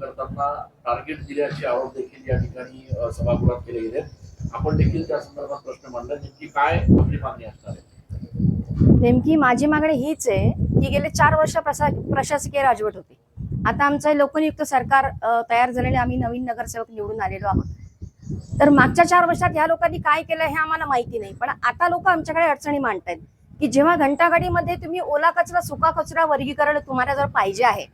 करताना टार्गेट दिल्याचे आरोप देखील या ठिकाणी सभागृहात केले गेले. आपण देखील त्या संदर्भात प्रश्न मांडला. नेमकी काय आपली मागणी असणार आहे? नेमकी माझी मागणी हीच आहे की गेले 4 वर्ष प्रशासकीय राजवट होती. आता आमचं लोकनियुक्त सरकार तयार झालेले, आम्ही नवीन नगरसेवक निवडून आलेलो आहोत. तर मागच्या 4 वर्षात ह्या लोकांनी काय केलं हे आम्हाला माहिती नाही, पण आता लोक आमच्याकडे अडचणी मांडतायत की जेव्हा घंटागाडीमध्ये तुम्ही ओला कचरा सुका कचरा वर्गीकरण तुम्हाला जर पाहिजे आहे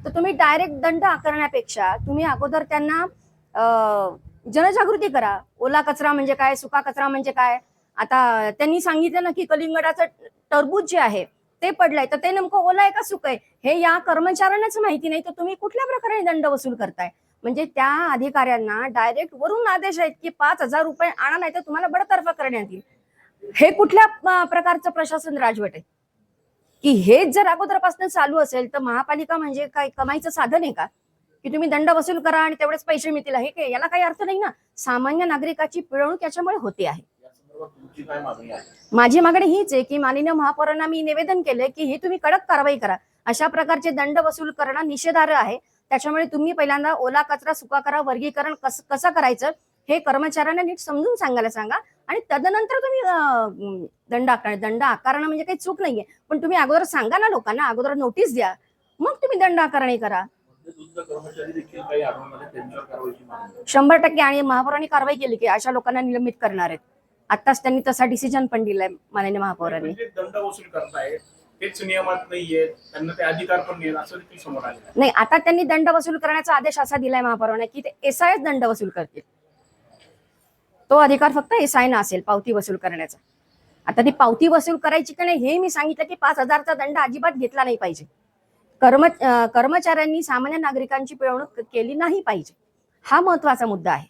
तर तुम्ही डायरेक्ट दंड आकारण्यापेक्षा तुम्ही अगोदर त्यांना जनजागृती करा. ओला कचरा म्हणजे काय, सुका कचरा म्हणजे काय. आता त्यांनी सांगितलं ना की कलिंगडाचं टरबूज जे आहे ते पडलंय, तर ते नेमकं ओला आहे का सुक आहे हे या कर्मचाऱ्यांनाच माहिती नाही, तर तुम्ही कुठल्या प्रकारे दंड वसूल करताय. म्हणजे त्या अधिकाऱ्यांना डायरेक्ट वरून आदेश आहेत की 5,000 रुपये आणा, नाही तर तुम्हाला बडतर्फ करण्यात येईल. हे कुठल्या प्रकारचं प्रशासन राजवट आहे की हेच जर अगोदरपासून चालू असेल तर महापालिका म्हणजे काय कमाईचं साधन आहे का की तुम्ही दंड वसूल करा आणि तेवढेच पैसे मिळतील? हे काय, याला काही अर्थ नाही ना. सामान्य नागरिकाची पिळवणूक याच्यामुळे होते आहे. तुमची काय मागणी आहे? माझी मागणी हीच आहे की माननीय महापौरांना मी निवेदन केलंय की हे तुम्ही कडक कारवाई करा. अशा प्रकारचे दंड वसूल करणं निषेधार्ह आहे. त्याच्यामुळे तुम्ही पहिल्यांदा ओला कचरा सुका करा वर्गीकरण कसं करायचं हे कर्मचाऱ्यांना नीट समजून सांगायला सांगा आणि तदनंतर तुम्ही दंड आकारणं म्हणजे काही चूक नाहीये, पण तुम्ही अगोदर सांगा ना लोकांना, अगोदर नोटीस द्या, मग तुम्ही दंड आकारणी करा. कर्मचारी देखील काही आढळून त्यांच्यावर कारवाईची मागणी 100% आणि महापौरांनी कारवाई केली की अशा लोकांना निलंबित करणार आहेत. आताच त्यांनी तसा डिसिजन पण दिलाय माननीय महापौरांनी. म्हणजे दंड वसूल करताय तेच नियमात नाहीये, त्यांना ते अधिकार पण नाही असं देखील समोर आलेलं आहे. नाही, आता त्यांनी दंड वसूल करण्याचा आदेश असा दिलाय महापौरांनी की ते एसआयच दंड वसूल करतील. तो अधिकार फक्त एसआयना असेल पावती वसूल करण्याचा. आता ती पावती वसूल करायची की नाही हे मी सांगितलं की 5,000चा दंड अजिबात घेतला नाही पाहिजे. कर्मचाऱ्यांनी सामान्य नागरिकांची पिळवणूक केली नाही पाहिजे, हा महत्वाचा मुद्दा आहे.